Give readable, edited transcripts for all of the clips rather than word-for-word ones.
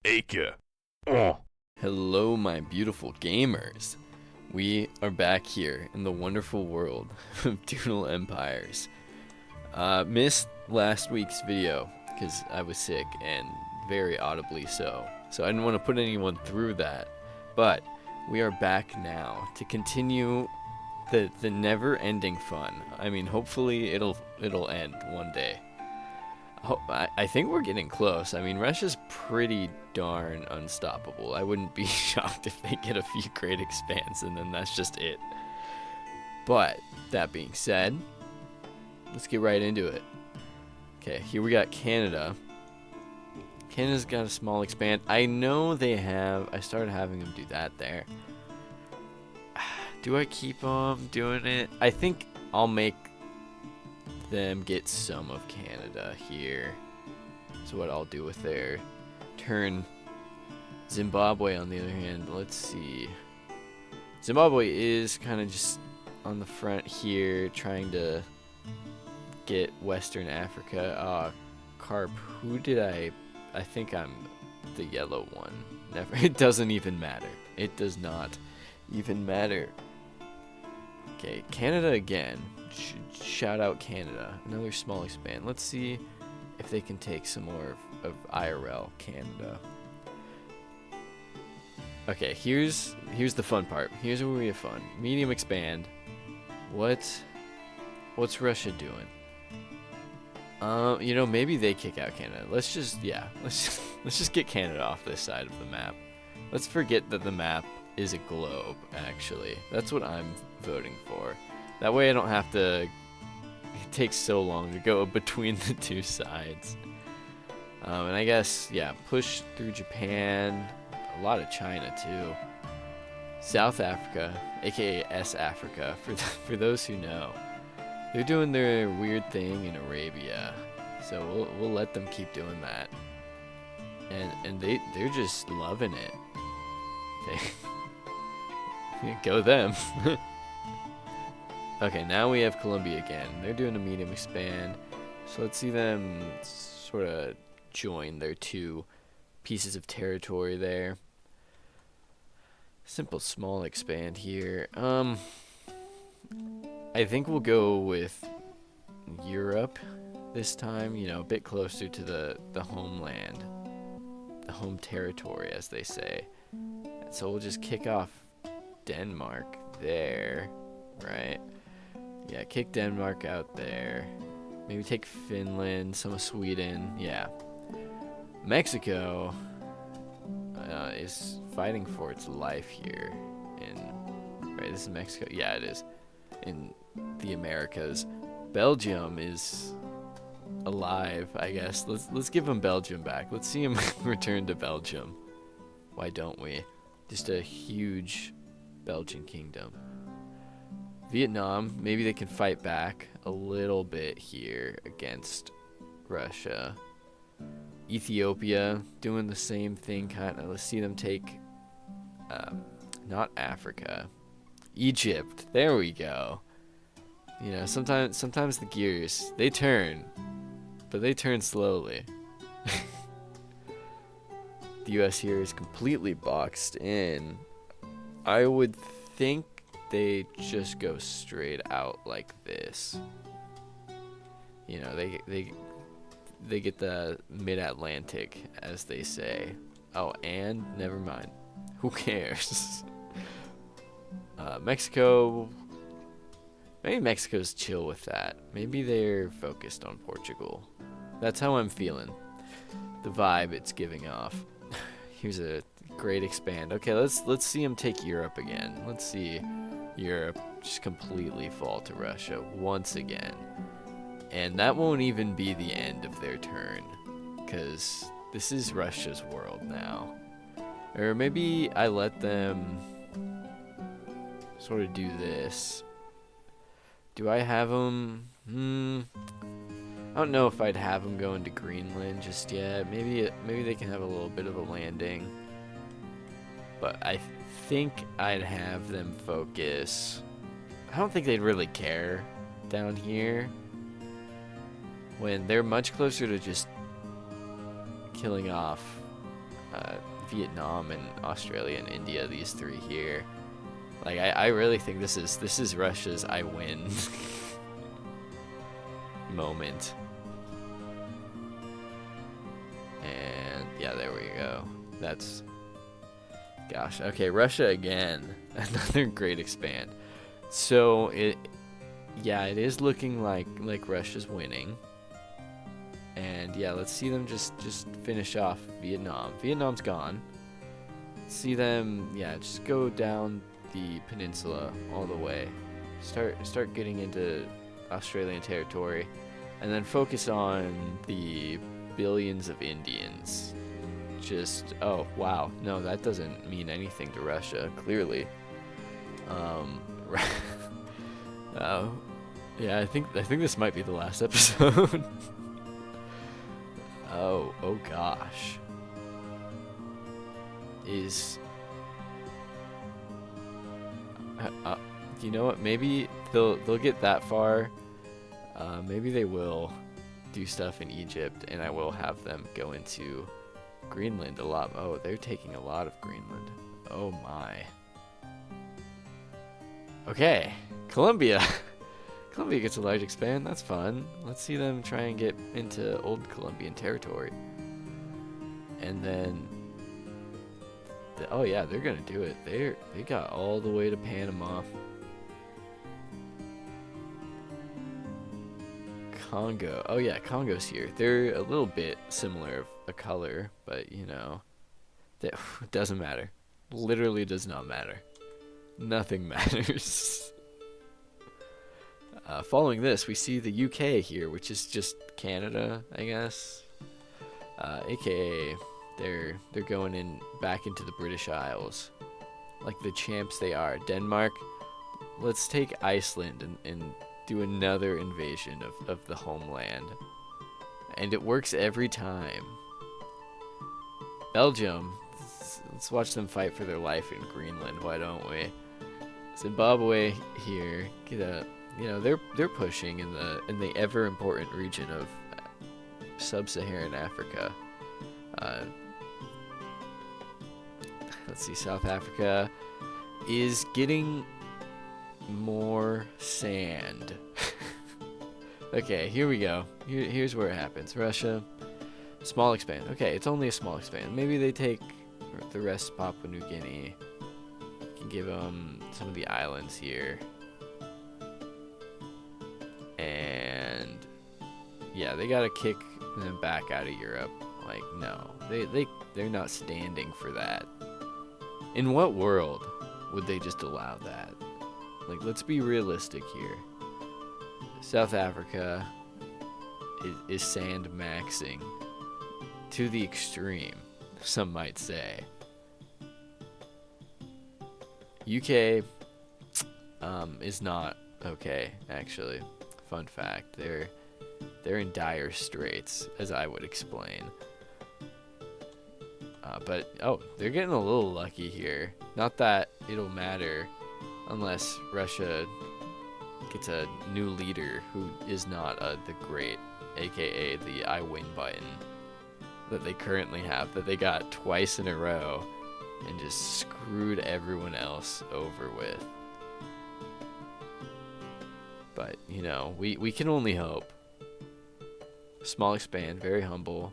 Acre. Oh. Hello, my beautiful gamers. We are back here in the wonderful world of Doodle Empires. Missed last week's video because I was sick and very audibly so. So I didn't want to put anyone through that. But we are back now to continue the never-ending fun. I mean, hopefully it'll end one day. I think we're getting close. I mean, Russia's pretty darn unstoppable. I wouldn't be shocked if they get a few great expands and then that's just it. But, that being said, let's get right into it. Okay, here we got Canada. Canada's got a small expand. I know they have. I started having them do that there. Do I keep them doing it? I think I'll make them get some of Canada here. So what I'll do with their turn. Zimbabwe, on the other hand, let's see. Zimbabwe is kind of just on the front here, trying to get Western Africa. Carp, who did I think I'm the yellow one. Never. It doesn't even matter. It does not even matter. Okay, Canada again. Shout out Canada. Another small expand. Let's see if they can take some more of IRL Canada. Okay, here's the fun part. Here's where we have fun. Medium expand. What's Russia doing? You know, maybe they kick out Canada. Let's just get Canada off this side of the map. Let's forget that the map is a globe, actually. That's what I'm voting for. That way I don't have to. It takes so long to go between the two sides. And I guess, yeah, push through Japan. A lot of China, too. South Africa, aka S Africa, for those who know. They're doing their weird thing in Arabia. So we'll let them keep doing that. And they're just loving it. Go them. Okay, now we have Colombia again. They're doing a medium expand. So let's see them sort of join their two pieces of territory there. Simple small expand here. I think we'll go with Europe this time, you know, a bit closer to the homeland. The home territory, as they say. And so we'll just kick off Denmark there, right? Yeah, kick Denmark out there. Maybe take Finland, some of Sweden. Yeah. Mexico is fighting for its life here. Right, this is Mexico. Yeah, it is. In the Americas. Belgium is alive, I guess. Let's give him Belgium back. Let's see him return to Belgium. Why don't we? Just a huge Belgian kingdom. Vietnam, maybe they can fight back a little bit here against Russia. Ethiopia, doing the same thing, kind of. Let's see them take, not Africa. Egypt, there we go. You know, sometimes the gears, they turn, but they turn slowly. The US here is completely boxed in. I would think they just go straight out like this. You know, they get the mid-Atlantic, as they say. Oh, and never mind. Who cares? Mexico. Maybe Mexico's chill with that. Maybe they're focused on Portugal. That's how I'm feeling. The vibe it's giving off. Here's a great expand. Okay, let's see them take Europe again. Let's see Europe just completely fall to Russia once again. And that won't even be the end of their turn, because this is Russia's world now. Or maybe I let them sort of do this. Do I have them? I don't know if I'd have them go into Greenland just yet. Maybe they can have a little bit of a landing. But I think I'd have them focus. I don't think they'd really care down here, when they're much closer to just killing off Vietnam and Australia and India, these three here. Like I really think this is Russia's I win moment. And yeah, there we go. That's, gosh, okay, Russia again. Another great expand. So it is looking like Russia's winning. And yeah, let's see them just finish off Vietnam. Vietnam's gone. See them, yeah, just go down the peninsula all the way. Start getting into Australian territory, and then focus on the billions of Indians. Just, oh wow, no, that doesn't mean anything to Russia, clearly. Yeah, I think this might be the last episode. Oh gosh. You know what? Maybe they'll get that far. Maybe they will do stuff in Egypt, and I will have them go into Greenland a lot. Oh, they're taking a lot of Greenland. Oh my. Okay, Colombia. Colombia gets a large expand. That's fun. Let's see them try and get into old Colombian territory. And then, oh yeah, they're gonna do it. They got all the way to Panama. Congo. Oh yeah, Congo's here. They're a little bit similar of a color, but you know, that doesn't matter. Literally does not matter. Nothing matters. Following this, we see the UK here, which is just Canada, I guess. AKA, they're going in back into the British Isles, like the champs they are. Denmark, let's take Iceland and do another invasion of the homeland, and it works every time. Belgium, let's watch them fight for their life in Greenland. Why don't we? Zimbabwe here, get a. You know, they're pushing in the ever important region of sub-Saharan Africa. Let's see, South Africa is getting more sand. Okay, here we go. Here's where it happens. Russia, small expand. Okay, it's only a small expand. Maybe they take the rest of Papua New Guinea. Can give them some of the islands here. And yeah, they gotta kick them back out of Europe. Like, no, they're not standing for that. In what world would they just allow that? Like, let's be realistic here. South Africa is sand maxing to the extreme, some might say. UK is not okay, actually. Fun fact, they're in dire straits, as I would explain. But oh, they're getting a little lucky here. Not that it'll matter unless Russia gets a new leader who is not the great, aka the I win button that they currently have, that they got twice in a row and just screwed everyone else over with. But, you know, we can only hope. Small expand, very humble.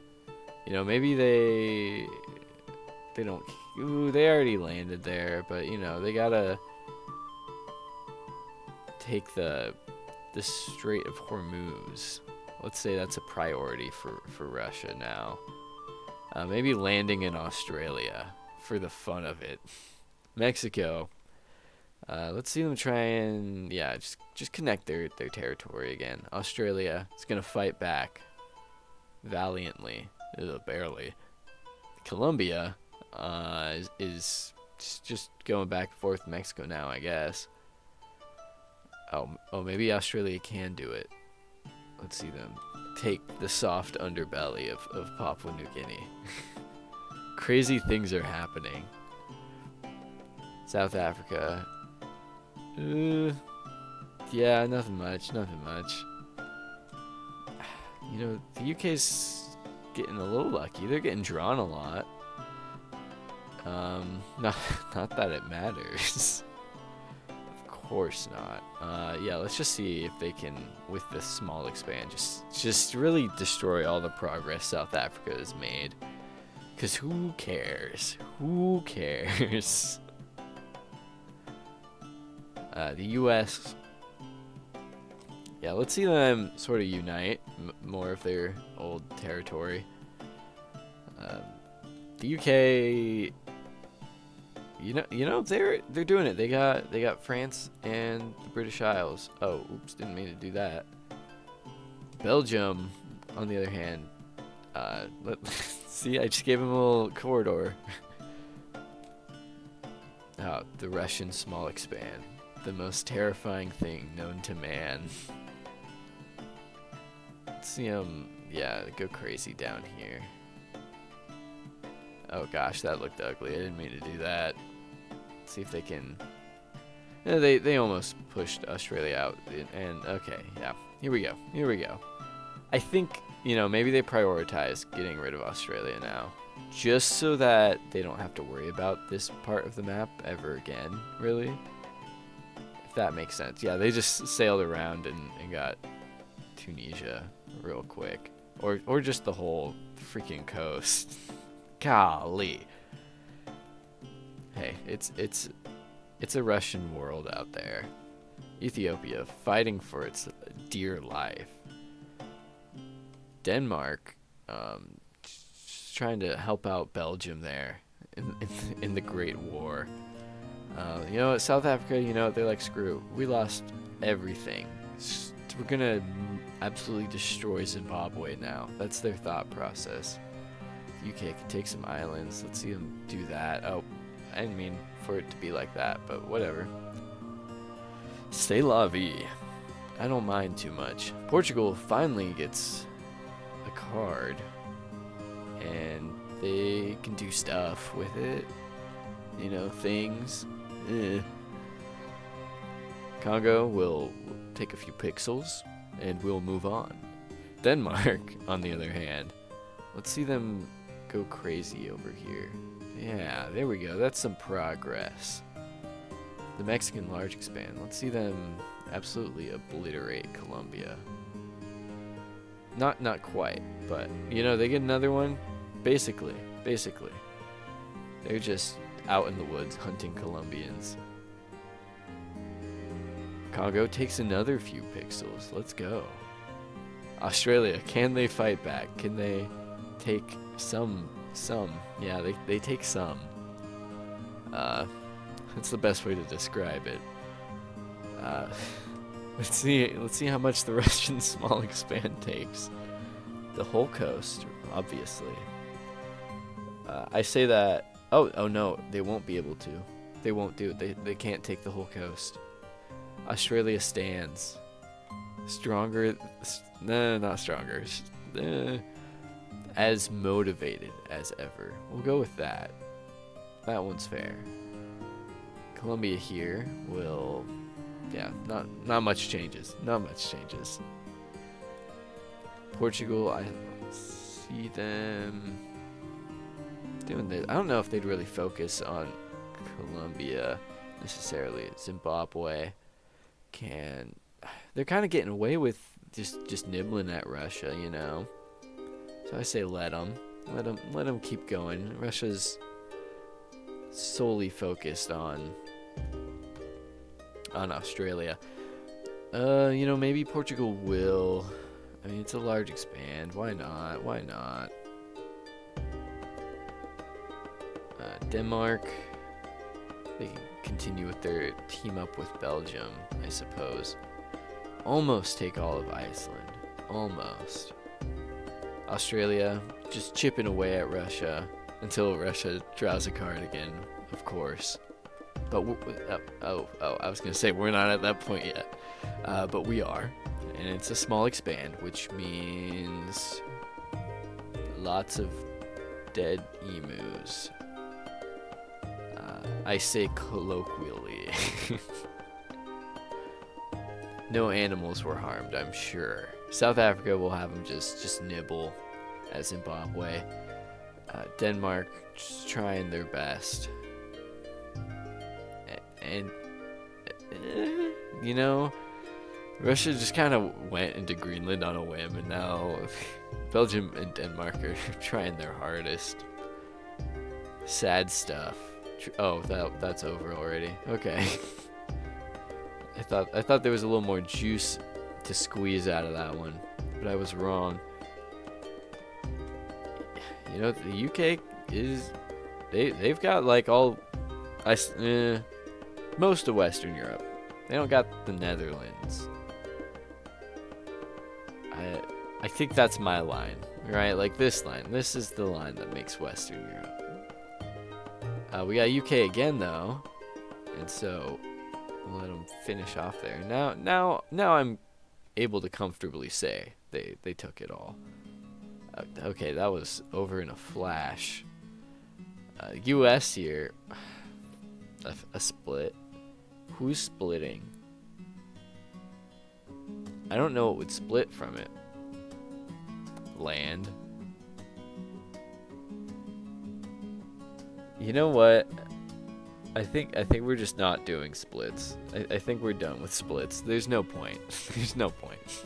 You know, maybe they don't... Ooh, they already landed there, but, you know, they gotta take the Strait of Hormuz. Let's say that's a priority for Russia now. Maybe landing in Australia for the fun of it. Mexico. Let's see them try and, yeah, just connect their territory again. Australia is going to fight back valiantly, barely. Colombia is just going back and forth with Mexico now, I guess. Oh, maybe Australia can do it. Let's see them take the soft underbelly of Papua New Guinea. Crazy things are happening. South Africa. Yeah, nothing much. You know, the UK's getting a little lucky. They're getting drawn a lot. Not, not that it matters. Of course not. Yeah, let's just see if they can, with this small expand, just really destroy all the progress South Africa has made. Cause who cares? Who cares? The U.S. Yeah, let's see them sort of unite more of their old territory. The UK, you know, they're doing it. They got France and the British Isles. Oh, oops, didn't mean to do that. Belgium, on the other hand, see, I just gave him a little corridor. Oh, the Russian small expand, the most terrifying thing known to man. Let's see him, yeah, go crazy down here. Oh gosh, that looked ugly. I didn't mean to do that. Let's see if they can. Yeah, they almost pushed Australia out. And okay, yeah, here we go. I think, you know, maybe they prioritize getting rid of Australia now, just so that they don't have to worry about this part of the map ever again, really. If that makes sense. Yeah, they just sailed around and got Tunisia real quick. Or just the whole freaking coast. Golly. Hey, it's a Russian world out there. Ethiopia fighting for its dear life. Denmark, trying to help out Belgium there in the Great War. You know what, South Africa, you know, they're like, screw, we lost everything. We're gonna absolutely destroy Zimbabwe now. That's their thought process. The UK can take some islands. Let's see them do that. Oh, I didn't mean for it to be like that, but whatever. C'est la vie. I don't mind too much. Portugal finally gets a card, and they can do stuff with it. You know, things. Congo will take a few pixels, and we'll move on. Denmark, on the other hand, let's see them go crazy over here. Yeah, there we go. That's some progress. The Mexican large expand. Let's see them absolutely obliterate Colombia. Not quite, but you know, they get another one. Basically. They're just out in the woods hunting Colombians. Congo takes another few pixels. Let's go. Australia, can they fight back? Can they take some? Yeah, they take some. That's the best way to describe it. Let's see how much the Russian small expand takes. The whole coast, obviously. I say that. Oh no, they won't be able to. They won't do it. They can't take the whole coast. Australia stands. Stronger. No, not stronger. As motivated as ever. We'll go with that. That one's fair. Colombia here will, yeah, not much changes. Not much changes. Portugal, I see them doing this. I don't know if they'd really focus on Colombia necessarily. Zimbabwe they're kind of getting away with just nibbling at Russia, you know. So I say let them keep going. Russia's solely focused on Australia. You know, maybe Portugal will. I mean, it's a large expand. Why not? Denmark, they can continue with their team up with Belgium, I suppose. Almost take all of Iceland. Almost. Australia, just chipping away at Russia until Russia draws a card again, of course. But I was gonna say we're not at that point yet, but we are, and it's a small expand, which means lots of dead emus. I say colloquially. No animals were harmed, I'm sure. South Africa will have them just nibble at Zimbabwe. Denmark just trying their best. And you know, Russia just kind of went into Greenland on a whim, and now Belgium and Denmark are trying their hardest. Sad stuff. Oh, that's over already. Okay. I thought there was a little more juice to squeeze out of that one, but I was wrong. You know, the UK is they've got like most of Western Europe. They don't got the Netherlands. I think that's my line, right? Like this line. This is the line that makes Western Europe. We got UK again though, and so we'll let them finish off there. Now I'm able to comfortably say they took it all. Okay, that was over in a flash. US here, a split. Who's splitting? I don't know what would split from it. Land. You know what? I think we're just not doing splits. I think we're done with splits. There's no point. There's no point.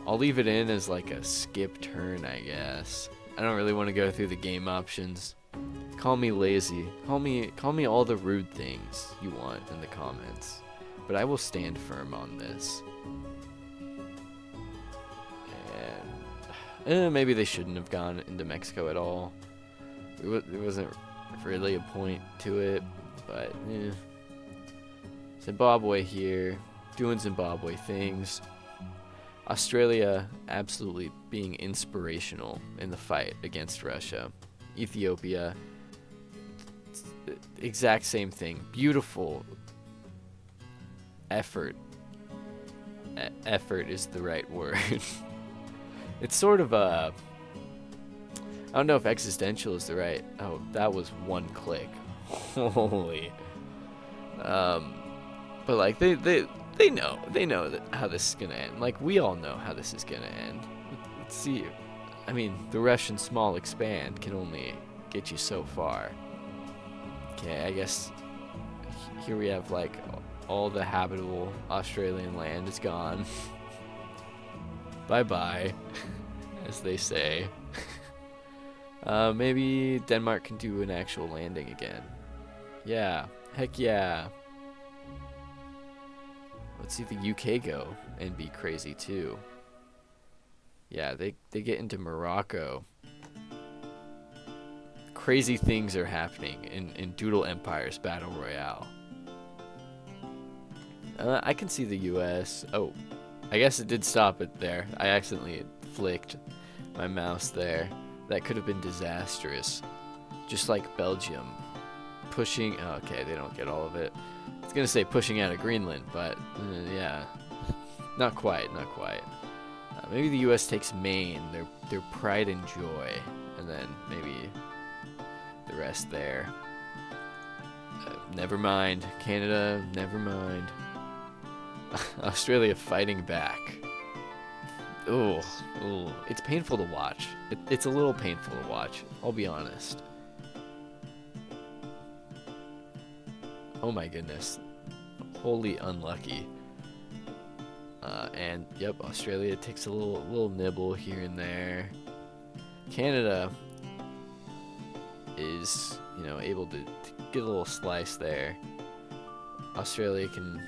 I'll leave it in as like a skip turn, I guess. I don't really want to go through the game options. Call me lazy. Call me all the rude things you want in the comments. But I will stand firm on this. And maybe they shouldn't have gone into Mexico at all. There wasn't really a point to it, but Zimbabwe here, doing Zimbabwe things. Australia absolutely being inspirational in the fight against Russia. Ethiopia, exact same thing. Beautiful effort. Effort is the right word. It's sort of a... I don't know if existential is the right... Oh, that was one click. Holy. But like, they know that how this is gonna end. Like, we all know how this is gonna end. Let's see. I mean, the Russian small expand can only get you so far. Okay, I guess here we have like all the habitable Australian land is gone. Bye bye, as they say. Maybe Denmark can do an actual landing again. Yeah, heck yeah. Let's see the UK go and be crazy too. Yeah, they get into Morocco. Crazy things are happening in Doodle Empire's Battle Royale. I can see the US. Oh, I guess it did stop it there. I accidentally flicked my mouse there. That could have been disastrous. Just like Belgium. Pushing... Oh, okay, they don't get all of it. I was going to say pushing out of Greenland, but yeah. Not quite. Maybe the US takes Maine, their pride and joy. And then maybe the rest there. Never mind. Canada, never mind. Australia fighting back. Ooh, it's painful to watch. It's a little painful to watch, I'll be honest. Oh my goodness. Wholly unlucky. And yep, Australia takes a little nibble here and there. Canada is, you know, able to get a little slice there. Australia can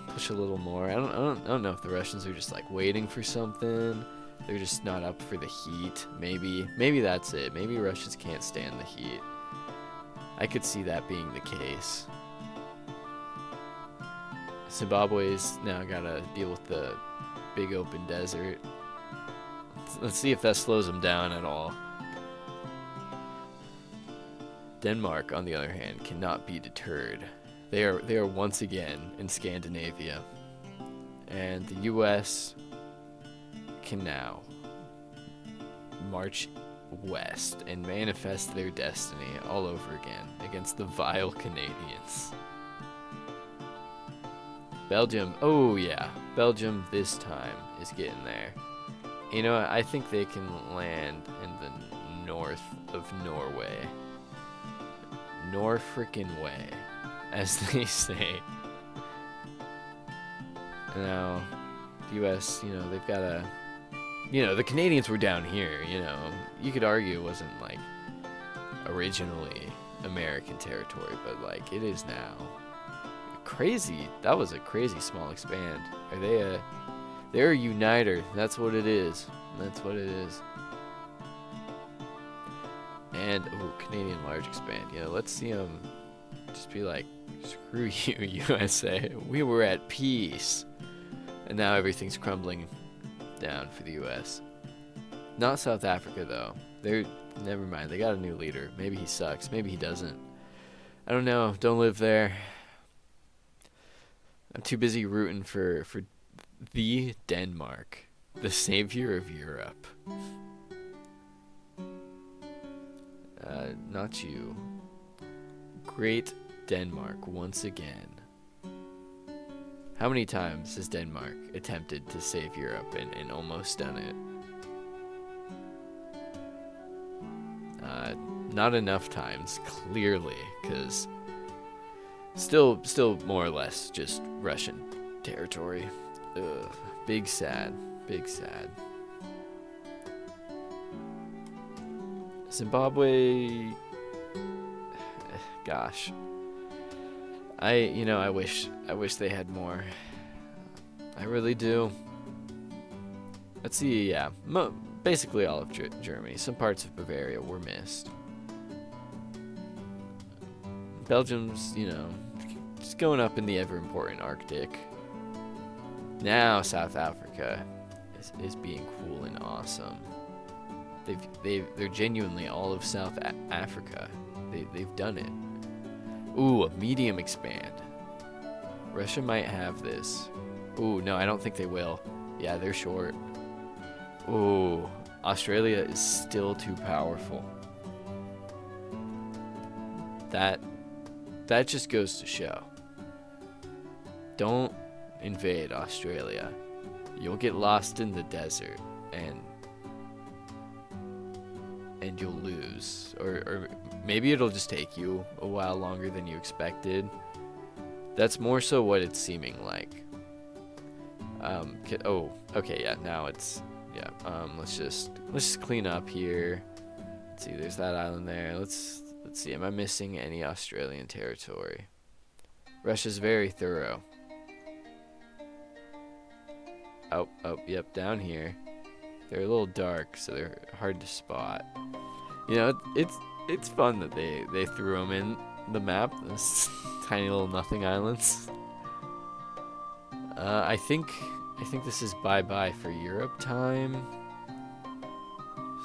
push a little more. I don't know if the Russians are just like waiting for something. They're just not up for the heat. Maybe that's it. Maybe Russians can't stand the heat. I could see that being the case. Zimbabwe's now gotta deal with the big open desert. Let's see if that slows them down at all. Denmark, on the other hand, cannot be deterred. They are once again in Scandinavia, and the U.S. can now march west and manifest their destiny all over again against the vile Canadians. Belgium, oh yeah, Belgium this time is getting there. You know, I think they can land in the north of Norway. Nor-frickin' way, as they say. Now, the U.S., you know, they've got a... You know, the Canadians were down here, you know. You could argue it wasn't, like, originally American territory, but, like, it is now. Crazy. That was a crazy small expand. Are they a... They're a uniter. That's what it is. That's what it is. And, oh, Canadian large expand. Yeah, let's see them just be like, screw you, USA. We were at peace. And now everything's crumbling down for the US. Not South Africa, though. Never mind. They got a new leader. Maybe he sucks. Maybe he doesn't. I don't know. Don't live there. I'm too busy rooting for the Denmark, the savior of Europe. Not you. Great Denmark once again. How many times has Denmark attempted to save Europe and almost done it? Not enough times, clearly, because still more or less just Russian territory. Ugh, big sad, big sad. Zimbabwe, gosh, I wish they had more. I really do. Let's see, yeah, basically all of Germany. Some parts of Bavaria were missed. Belgium's, just going up in the ever-important Arctic. Now South Africa is being cool and awesome. They're genuinely all of South Africa. They've done it. Ooh, a medium expand. Russia might have this. Ooh, no, I don't think they will. Yeah, they're short. Ooh, Australia is still too powerful. That just goes to show. Don't invade Australia. You'll get lost in the desert and you'll lose, or maybe it'll just take you a while longer than you expected. That's more so what it's seeming like. Oh, okay, yeah, now it's, yeah, let's just clean up here. Let's see, there's that island there. Let's see, am I missing any Australian territory? Russia's very thorough. Oh, yep, down here. They're a little dark, so they're hard to spot. It's fun that they threw them in the map, those tiny little nothing islands. I think this is bye-bye for Europe time.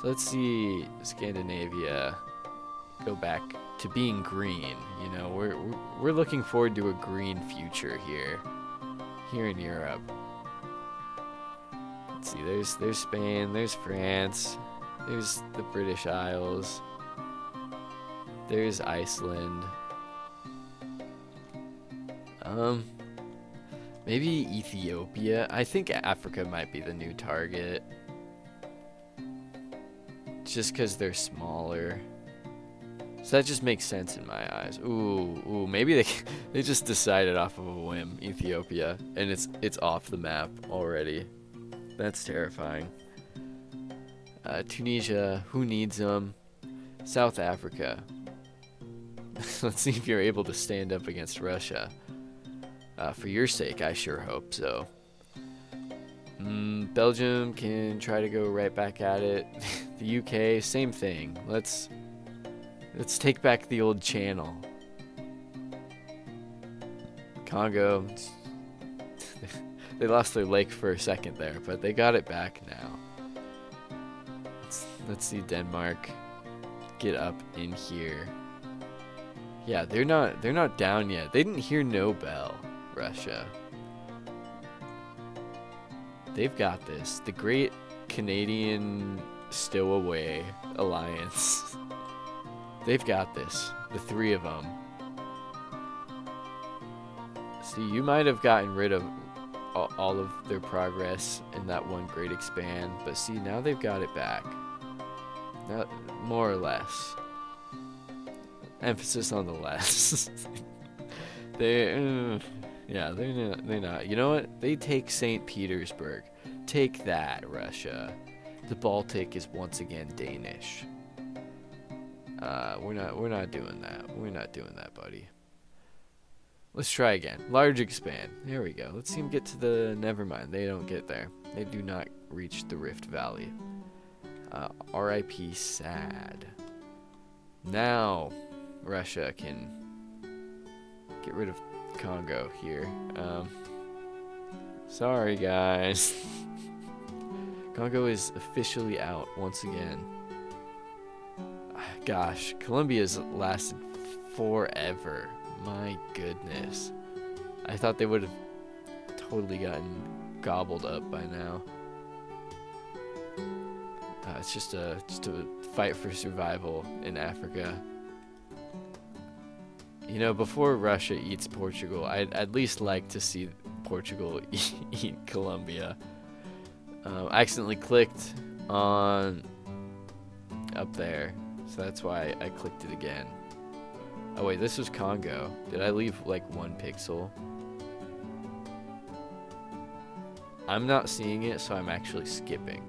So let's see Scandinavia go back to being green. We're looking forward to a green future here in Europe. Let's see, there's Spain, there's France, there's the British Isles, there's Iceland. Maybe Ethiopia. I think Africa might be the new target. Just because they're smaller. So that just makes sense in my eyes. Ooh, maybe they just decided off of a whim, Ethiopia, and it's off the map already. That's terrifying. Tunisia, who needs them? South Africa. Let's see if you're able to stand up against Russia. For your sake, I sure hope so. Belgium can try to go right back at it. The UK, same thing. Let's take back the old channel. Congo, they lost their lake for a second there, but they got it back now. Let's see Denmark get up in here. Yeah, they're not down yet. They didn't hear no bell, Russia. They've got this. The Great Canadian Stowaway Alliance. They've got this. The three of them. See, you might have gotten rid of all of their progress in that one great expand. But see, now they've got it back. Now, more or less. Emphasis on the less. Yeah, they're not. You know what? They take St. Petersburg. Take that, Russia. The Baltic is once again Danish. We're not doing that. We're not doing that, buddy. Let's try again. Large expand. There we go. Let's see them get to the... Never mind. They don't get there. They do not reach the Rift Valley. R.I.P. sad. Now, Russia can get rid of Congo here. Sorry, guys. Congo is officially out once again. Gosh, Colombia's lasted forever. My goodness. I thought they would have totally gotten gobbled up by now. It's just a fight for survival in Africa. You know, before Russia eats Portugal, I'd at least like to see Portugal eat Colombia. I accidentally clicked on up there, so that's why I clicked it again. Oh wait, this was Congo. Did I leave like 1 pixel? I'm not seeing it, so I'm actually skipping.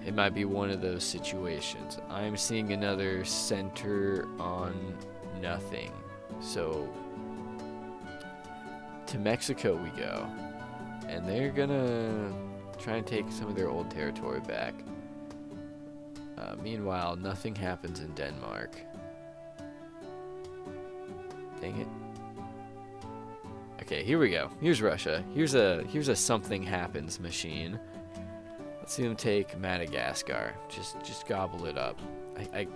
It might be one of those situations. I'm seeing another center on nothing. So to Mexico we go. And they're gonna try and take some of their old territory back. Meanwhile, nothing happens in Denmark. Dang it. Okay, here we go. Here's Russia. Here's a something happens machine. Let's see them take Madagascar. Just gobble it up.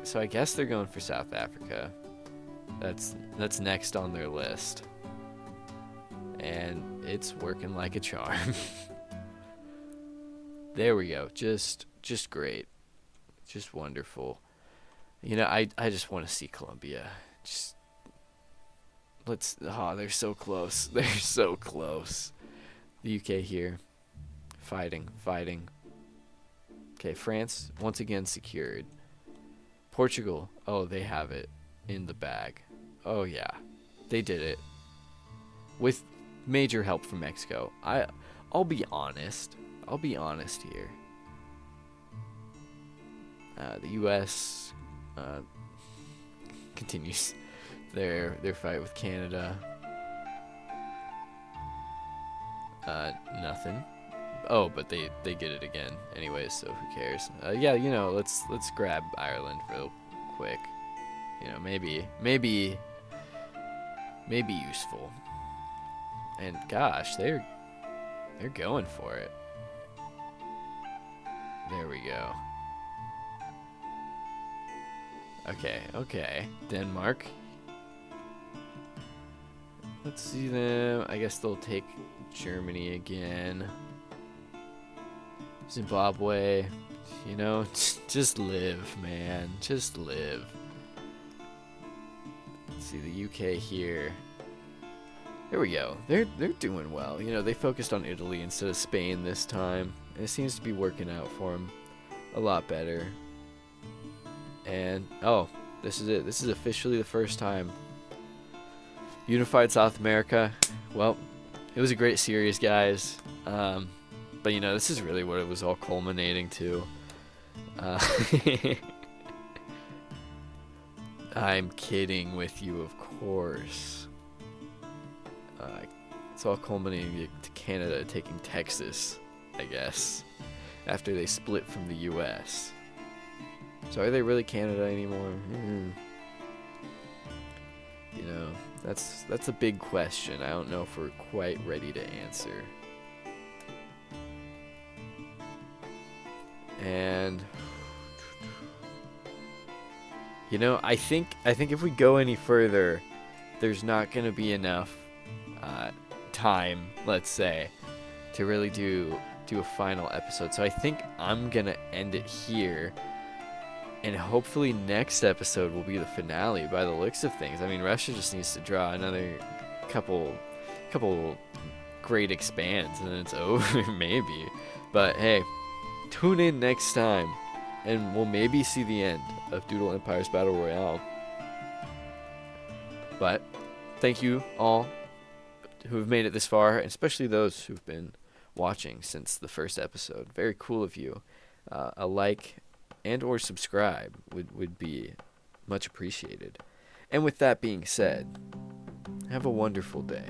So I guess they're going for South Africa. That's next on their list. And it's working like a charm. There we go. Just great. Just wonderful. You know, I just want to see Colombia. They're so close. They're so close. The UK here. Fighting. Okay, France, once again secured. Portugal, oh, they have it in the bag. Oh, yeah. They did it. With major help from Mexico. I'll be honest. I'll be honest here. The U.S. Continues their fight with Canada. Nothing. Oh, but they get it again anyways, so who cares? Yeah, you know, let's grab Ireland real quick. You know, maybe useful. And gosh, they're going for it. There we go. Okay. Denmark. Let's see them. I guess they'll take Germany again. Zimbabwe. You know, just live, man. Just live. Let's see the UK here. There we go. They're doing well. You know, they focused on Italy instead of Spain this time. And it seems to be working out for them a lot better. And, oh, this is it. This is officially the first time. Unified South America. Well, it was a great series, guys. But, you know, this is really what it was all culminating to. I'm kidding with you, of course. It's all culminating to Canada taking Texas, I guess, after they split from the U.S. So are they really Canada anymore? You know, that's a big question. I don't know if we're quite ready to answer. And you know, I think if we go any further, there's not going to be enough time, let's say, to really do a final episode. So I think I'm going to end it here. And hopefully next episode will be the finale by the looks of things. I mean, Russia just needs to draw another couple great expands and then it's over, maybe. But hey, tune in next time, and we'll maybe see the end of Doodle Empire's Battle Royale. But thank you all who have made it this far, and especially those who've been watching since the first episode. Very cool of you. A like and or subscribe would be much appreciated. And with that being said, have a wonderful day.